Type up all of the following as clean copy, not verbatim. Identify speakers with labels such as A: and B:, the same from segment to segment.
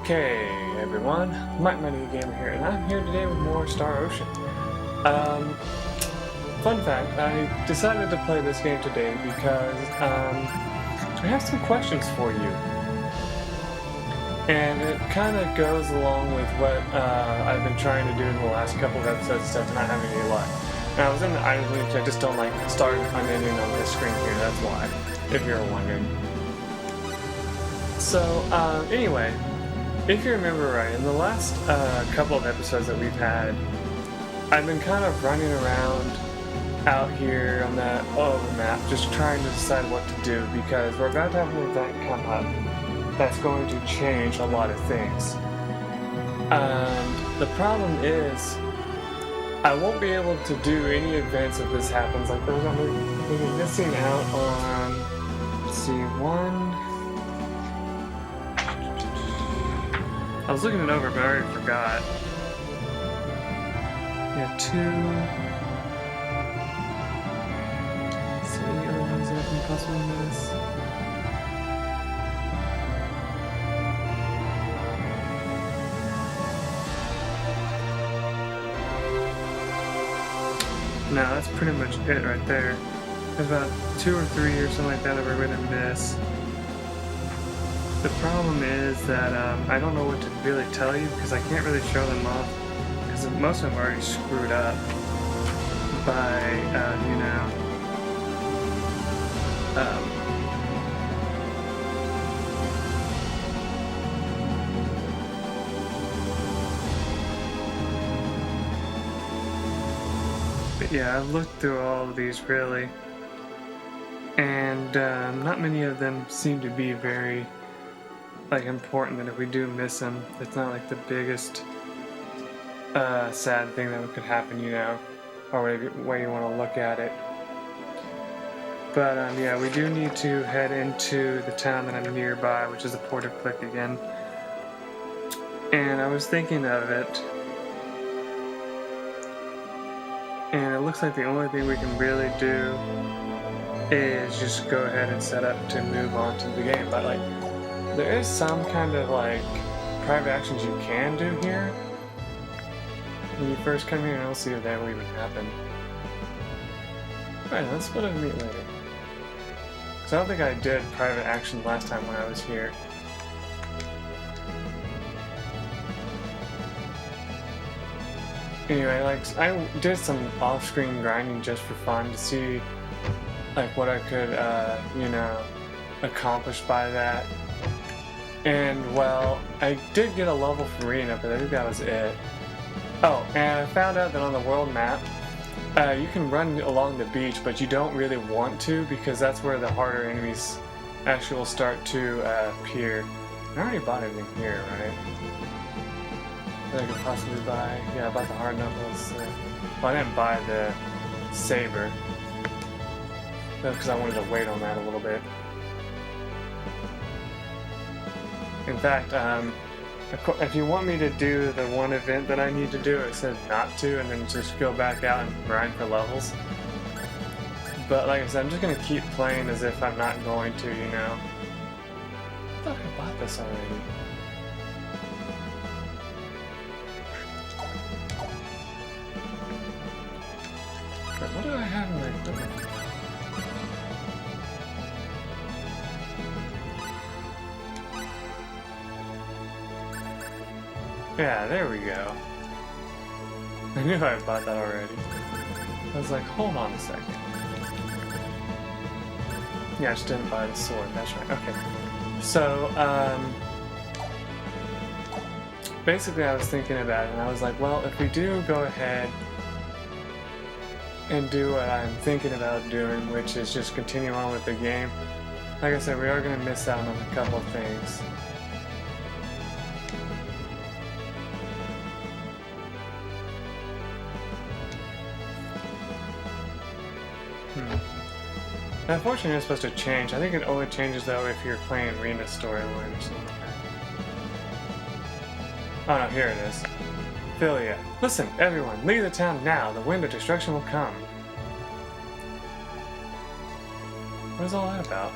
A: Okay, everyone, MikeMoneyGMR here, and I'm here today with more Star Ocean. Fun fact, I decided to play this game today because I have some questions for you. And it kind of goes along with what I've been trying to do in the last couple of episodes stuff, not having any luck. Now, I was in the items link, I just don't like start unending on this screen here, that's why, if you're wondering. So, anyway, if you remember right, in the last couple of episodes that we've had, I've been kind of running around out here on that map, just trying to decide what to do, because we're about to have an event come up that's going to change a lot of things. And the problem is, I won't be able to do any events if this happens. Like, there's only missing out on, let's see, one. I was looking it over, but I already forgot. Yeah, two. Let's see any other ones that I can possibly miss. No, that's pretty much it right there. There's about 2 or 3 or something like that that we're going to miss. The problem is that I don't know what to really tell you because I can't really show them off because most of them are already screwed up by, But yeah, I've looked through all of these really, and not many of them seem to be very important, that if we do miss them, it's not like the biggest sad thing that could happen, or whatever way you want to look at it. But yeah, we do need to head into the town that I'm nearby, which is the Port of Click again. And I was thinking of it, and it looks like the only thing we can really do is just go ahead and set up to move on to the game. But there is some kind of private actions you can do here when you first come here, and I'll see if that will even happen. Alright, let's split up and meet later. Because I don't think I did private action last time when I was here. Anyway, I did some off-screen grinding just for fun to see what I could, accomplish by that. And, well, I did get a level from reading it, but I think that was it. Oh, and I found out that on the world map, you can run along the beach, but you don't really want to, because that's where the harder enemies actually will start to appear. I already bought everything here, right? That I could possibly buy. Yeah, I bought the hard knuckles. Well, I didn't buy the saber, because I wanted to wait on that a little bit. In fact, if you want me to do the one event that I need to do, it says not to, and then just go back out and grind for levels. But like I said, I'm just going to keep playing as if I'm not going to, I thought I bought this already. But what do I have in my equipment? Yeah, there we go. I knew I bought that already. I was like, hold on a second. Yeah, I just didn't buy the sword, that's right, okay. So, basically I was thinking about it, and I was like, well, if we do go ahead and do what I'm thinking about doing, which is just continue on with the game, like I said, we are going to miss out on a couple of things. Unfortunately, it's supposed to change. I think it only changes though if you're playing Rena's storyline or something like that. Oh no, here it is. Philia. Listen, everyone, leave the town now. The wind of destruction will come. What is all that about?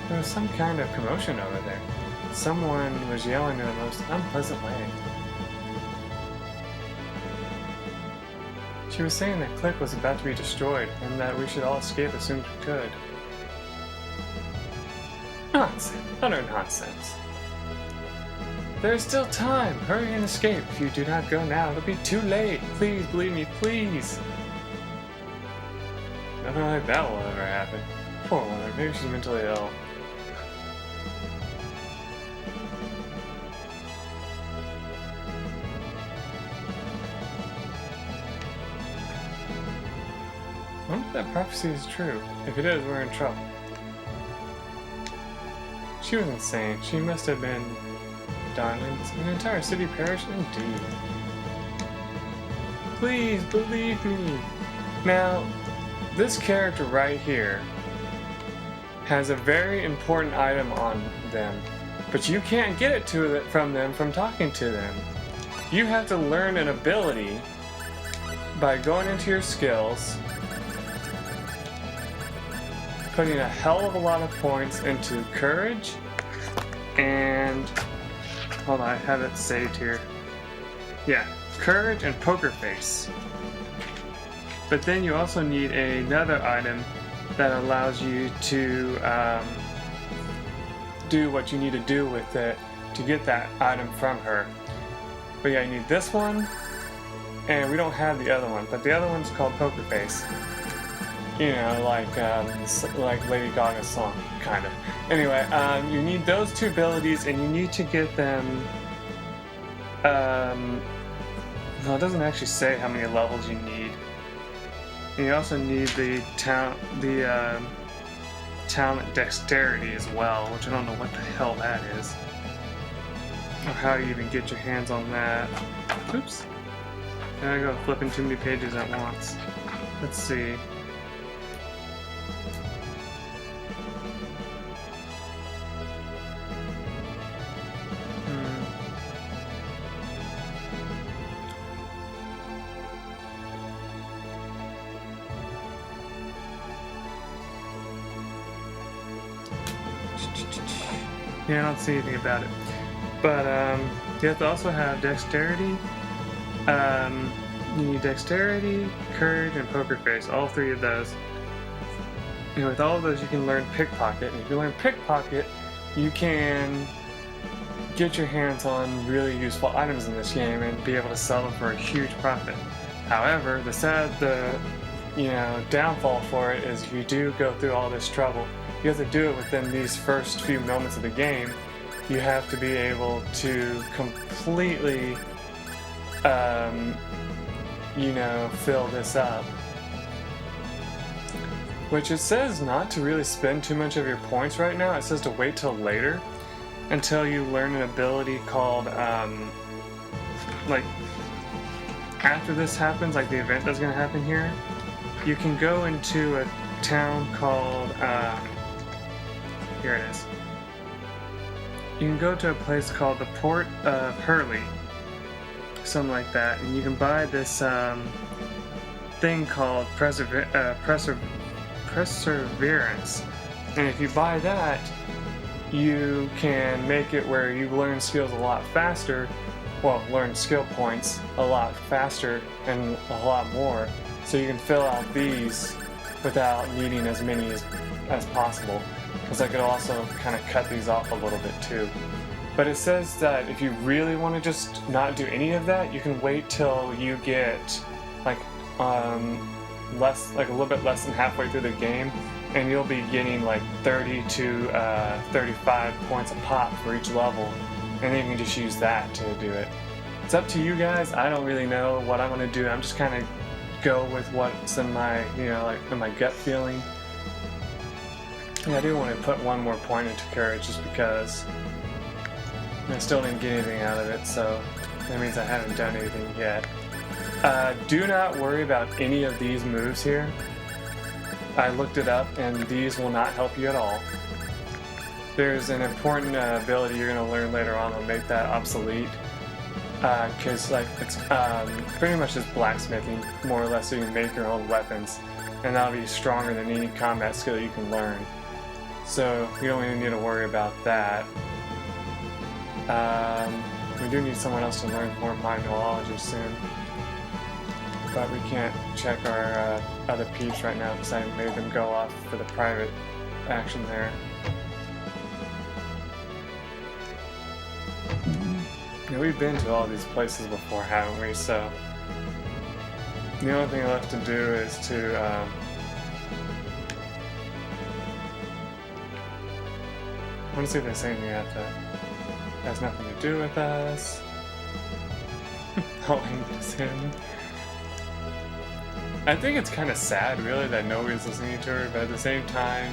A: There was some kind of commotion over there. Someone was yelling in a most unpleasant way. She was saying that Click was about to be destroyed and that we should all escape as soon as we could. Nonsense. Utter nonsense. There is still time. Hurry and escape. If you do not go now, it'll be too late. Please, believe me, please. Nothing like that will ever happen. Poor woman. Maybe she's mentally ill. I wonder if that prophecy is true. If it is, we're in trouble. She was insane. She must have been... Darlings, an entire city perished indeed. Please believe me. Now, this character right here has a very important item on them, but you can't get it from them from talking to them. You have to learn an ability by going into your skills, putting a hell of a lot of points into courage, and hold on, I have it saved here. Yeah, courage and poker face. But then you also need another item that allows you to do what you need to do with it to get that item from her. But yeah, you need this one, and we don't have the other one, but the other one's called Poker Face. You know, like Lady Gaga's song, kind of. Anyway, you need those two abilities, and you need to get them. No, it doesn't actually say how many levels you need. And you also need the talent dexterity as well, which I don't know what the hell that is, or how you even get your hands on that. Oops. There I go, flipping too many pages at once. Let's see. Yeah, I don't see anything about it. But you have to also have dexterity. You need dexterity, courage, and poker face. All three of those. And with all of those, you can learn pickpocket. And if you learn pickpocket, you can get your hands on really useful items in this game and be able to sell them for a huge profit. However, the downfall for it is if you do go through all this trouble, you have to do it within these first few moments of the game. You have to be able to completely, fill this up. Which it says not to really spend too much of your points right now. It says to wait till later, until you learn an ability called, after this happens, like the event that's going to happen here, you can go into a town called, here it is. You can go to a place called the Port of Hurley, something like that, and you can buy this thing called Perseverance. And if you buy that, you can make it where you learn skills a lot faster, learn skill points a lot faster and a lot more, so you can fill out these without needing as many as possible. Because I could also kind of cut these off a little bit too. But it says that if you really want to just not do any of that, you can wait till you get a little bit less than halfway through the game, and you'll be getting 30 to 35 points a pop for each level, and then you can just use that to do it. It's up to you guys. I don't really know what I'm going to do. I'm just kind of go with what's in my in my gut feeling. Yeah, I do want to put one more point into courage just because I still didn't get anything out of it, so that means I haven't done anything yet. Do not worry about any of these moves here. I looked it up, and these will not help you at all. There's an important ability you're going to learn later on that'll make that obsolete. Because it's pretty much just blacksmithing, more or less, so you can make your own weapons. And that'll be stronger than any combat skill you can learn. So you don't even need to worry about that. We do need someone else to learn more mineralogy soon. But we can't check our other peeps right now because I made them go off for the private action there. Yeah, we've been to all these places before, haven't we? So the only thing left to do is to I want to see if there's anything that has nothing to do with us. Oh, it's him. I think it's kind of sad, really, that nobody's listening to her, but at the same time,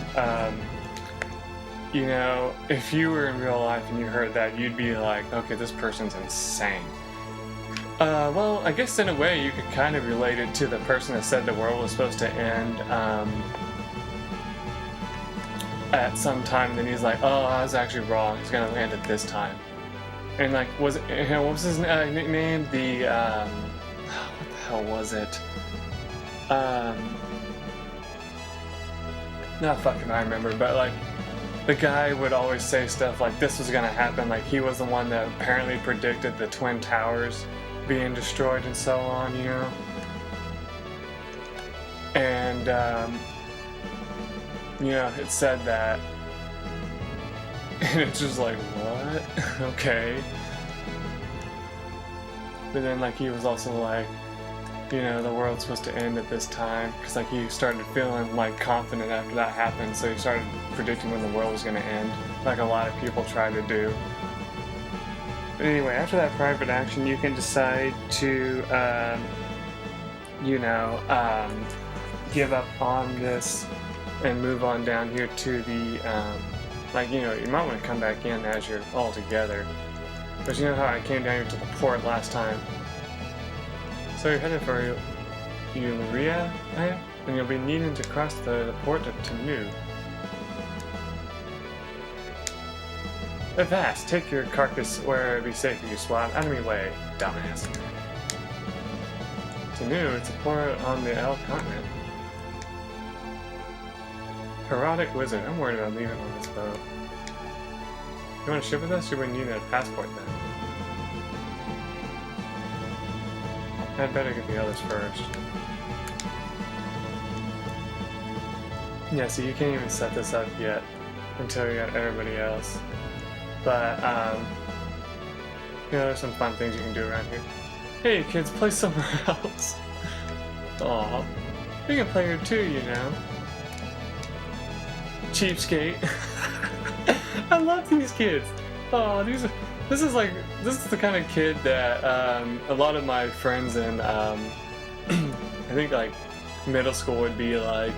A: you know, if you were in real life and you heard that, you'd be like, okay, this person's insane. Well, I guess in a way you could kind of relate it to the person that said the world was supposed to end at some time, and then he's like, oh, I was actually wrong, it's gonna end at this time. And like, what was his nickname? The, what the hell was it? Not fucking I remember, but like, the guy would always say stuff like this was gonna happen, like he was the one that apparently predicted the Twin Towers being destroyed and so on, you know? And, you know, it said that, and it's just like, what? Okay. But then, like, he was also like, you know, the world's supposed to end at this time, because like he started feeling like confident after that happened, so he started predicting when the world was going to end, like a lot of people try to do. But anyway, after that private action, you can decide to, you know, give up on this and move on down here to the, like, you know, you might want to come back in as you're all together. But you know how I came down here to the port last time? So you're headed for Uria, and you'll be needing to cross the port to Tanu. Avast, take your carcass where it be safe for you, swab. Out of me way, dumbass. Tanu, it's a port on the L continent. Erotic wizard, I'm worried about leaving on this boat. You want to ship with us? You wouldn't need a passport then. I'd better get the others first. Yeah, so you can't even set this up yet until you got everybody else. But, you know, there's some fun things you can do around here. Hey kids, play somewhere else. Aw, we can play here too, you know. Cheapskate. I love these kids. Oh, this is the kind of kid that a lot of my friends in I think like middle school would be like,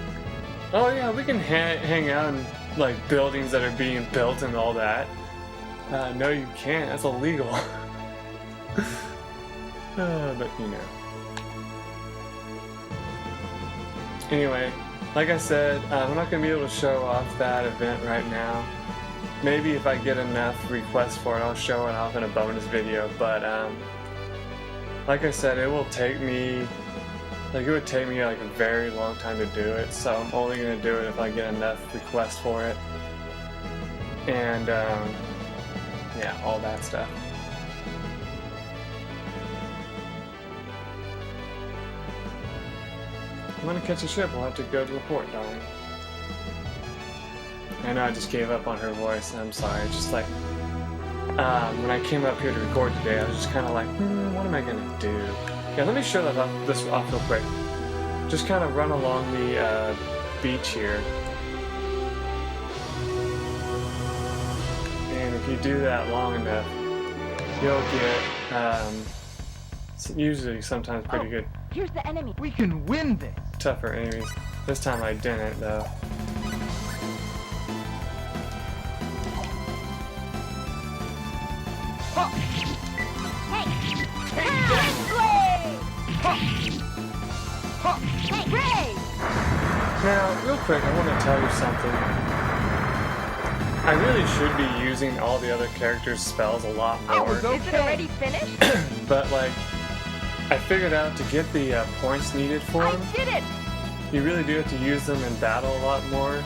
A: oh yeah, we can hang out in like buildings that are being built and all that. No, you can't. That's illegal. But you know. Anyway, like I said, I'm not going to be able to show off that event right now. Maybe if I get enough requests for it, I'll show it off in a bonus video. But like I said, it will take me, like it would take me like a very long time to do it. So I'm only going to do it if I get enough requests for it. And yeah, all that stuff. If you want to catch a ship, we'll have to go to the port, darling. I know I just gave up on her voice, I'm sorry. It's just like, when I came up here to record today, I was just kind of like, what am I going to do? Yeah, let me show this off real quick. Just kind of run along the beach here. And if you do that long enough, you'll get, usually sometimes pretty good.
B: Here's the enemy. We can win this.
A: Tougher enemies. This time I didn't, though. Now, real quick, I want to tell you something. I really should be using all the other characters' spells a lot more.
B: Is it already finished?
A: But, like, I figured out to get the points needed for them,
B: I did it!
A: you really do have to use them in battle a lot more.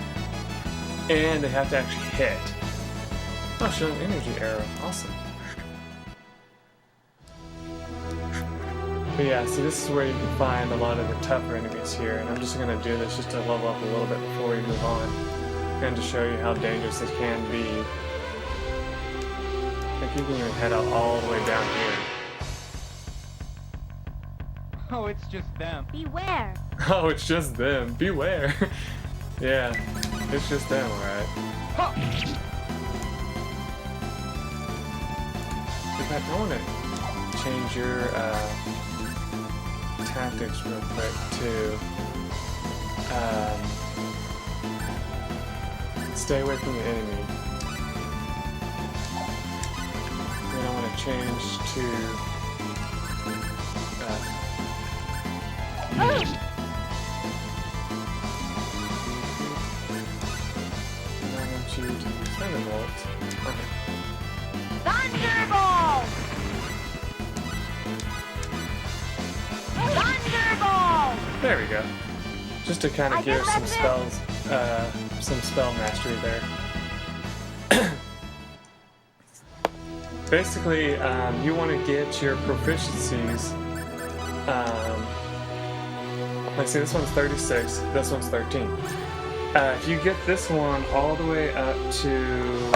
A: And they have to actually hit. Oh, show an energy arrow. Awesome. But yeah, see, this is where you can find a lot of the tougher enemies here, and I'm just going to do this just to level up a little bit before we move on, and to show you how dangerous it can be. Like, you can even head out all the way down here.
B: Oh, it's just them.
C: Beware.
A: Oh, it's just them. Beware. Yeah, it's just them, alright. In fact, I want to change your tactics real quick to stay away from the enemy. Then I want to change to
C: Oh.
A: I want you to use Thunderbolt. Okay.
C: Thunderbolt! Thunderbolt!
A: There we go. Just to kind
C: I
A: of give
C: can
A: some
C: let
A: spells, some spell mastery there. Basically, you want to get your proficiencies. Like, see, this one's 36, this one's 13. If you get this one all the way up to,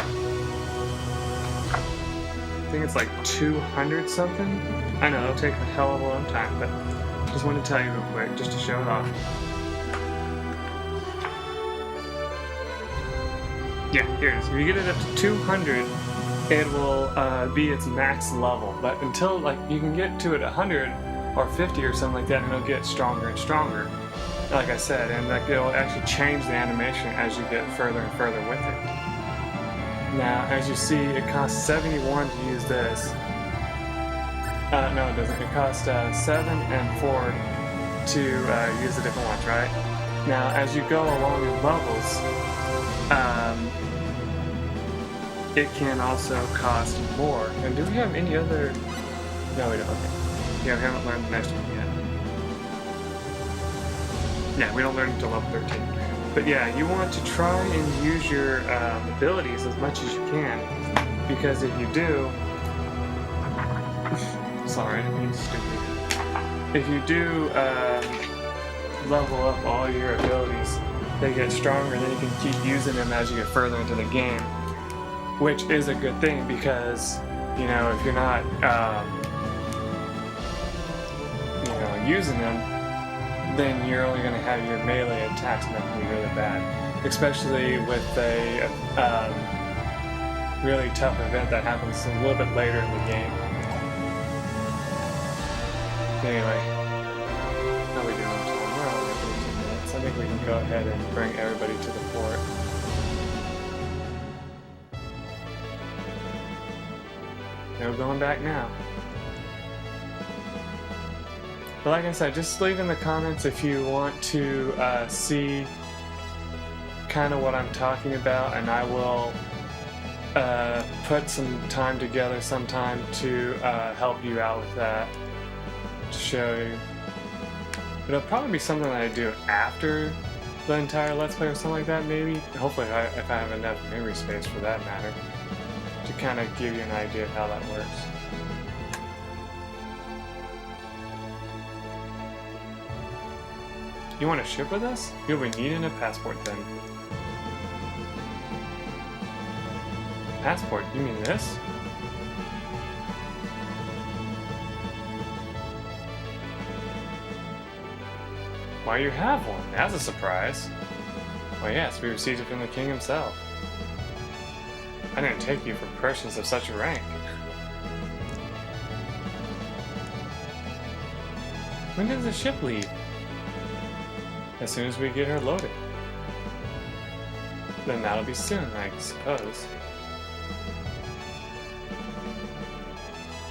A: I think it's like 200 something. I know, it'll take a hell of a long time, but just wanted to tell you real quick, just to show it off. Yeah, here it is. If you get it up to 200, it will be its max level. But until, like, you can get to it 100 or 50 or something like that, and it'll get stronger and stronger. Like I said, and like it'll actually change the animation as you get further and further with it. Now, as you see, it costs 71 to use this. No, it doesn't. It costs 7 and 4 to use the different ones, right? Now, as you go along in levels, it can also cost more. And do we have any other? No, we don't. Okay. Yeah, we haven't learned the next one yet. Yeah, we don't learn until level 13. But yeah, you want to try and use your abilities as much as you can, because if you do, sorry, I mean stupid. If you do level up all your abilities, they get stronger, and then you can keep using them as you get further into the game, which is a good thing because, you know, if you're not using them, then you're only going to have your melee attacks and that can be really bad. Especially with a really tough event that happens a little bit later in the game. Anyway, how are we doing? We're only 15 minutes. I think we can go ahead and bring everybody to the fort. No going back now. But like I said, just leave in the comments if you want to see kind of what I'm talking about, and I will put some time together sometime to help you out with that, to show you. It'll probably be something that I do after the entire Let's Play or something like that, maybe. Hopefully if I have enough memory space for that matter, to kind of give you an idea of how that works. You want to ship with us? You'll be needing a passport then. Passport? You mean this? Why, you have one. That's a surprise. Well, yes, we received it from the king himself. I didn't take you for persons of such a rank. When does the ship leave? As soon as we get her loaded. Then that'll be soon, I suppose.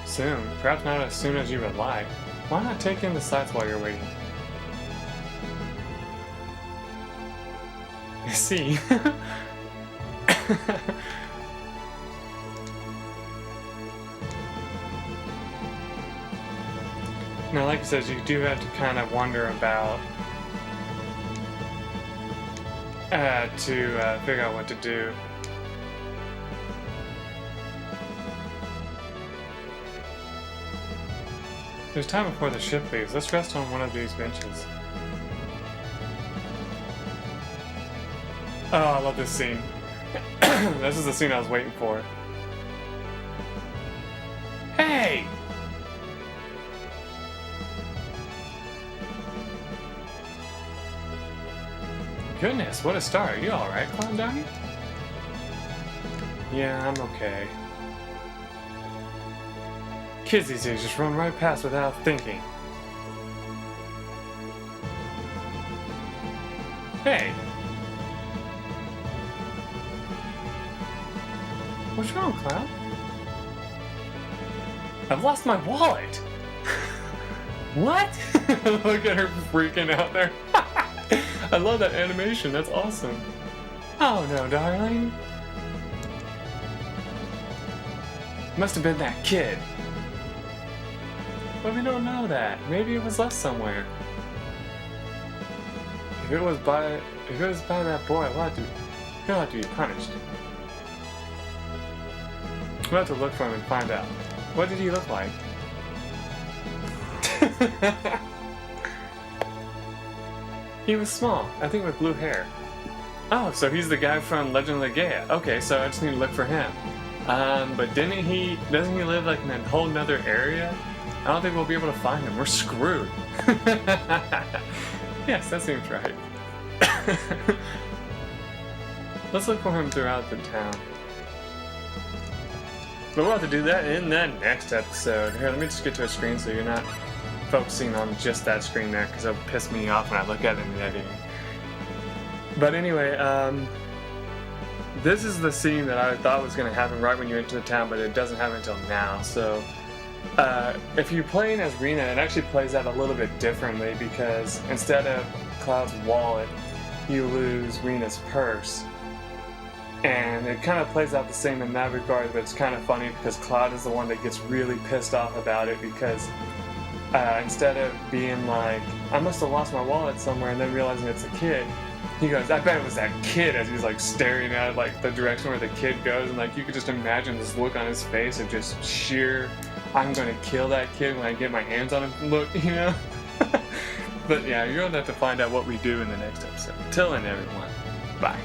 A: Soon? Perhaps not as soon as you would like. Why not take in the sights while you're waiting? See? Now, like I said, you do have to kind of wonder about to figure out what to do. There's time before the ship leaves. Let's rest on one of these benches. Oh, I love this scene. This is the scene I was waiting for. Hey! Goodness, what a start. Are you alright, Clown Doggy? Yeah, I'm okay. Kids these days just run right past without thinking. Hey! What's wrong, Clown? I've lost my wallet! What? Look at her freaking out there. I love that animation, that's awesome. Oh no, darling. Must have been that kid. But we don't know that. Maybe it was left somewhere. If it was by that boy, he'll have to be punished. We'll have to look for him and find out. What did he look like? He was small, I think with blue hair. Oh, so he's the guy from Legend of Legaia. Okay, so I just need to look for him. But doesn't he live like in a whole nother area? I don't think we'll be able to find him. We're screwed. Yes, that seems right. Let's look for him throughout the town. But we'll have to do that in the next episode. Here, let me just get to a screen so you're not focusing on just that screen there, because it'll piss me off when I look at it in editing. But anyway, this is the scene that I thought was going to happen right when you enter the town, but it doesn't happen until now. So if you're playing as Rena, it actually plays out a little bit differently, because instead of Cloud's wallet, you lose Rena's purse. And it kind of plays out the same in that regard, but it's kind of funny because Cloud is the one that gets really pissed off about it, because instead of being like, I must have lost my wallet somewhere, and then realizing it's a kid, he goes, I bet it was that kid, as he's like staring at like the direction where the kid goes, and like you could just imagine this look on his face of just sheer, I'm gonna kill that kid when I get my hands on him look, you know? But yeah, you're gonna have to find out what we do in the next episode. Till then, everyone, bye.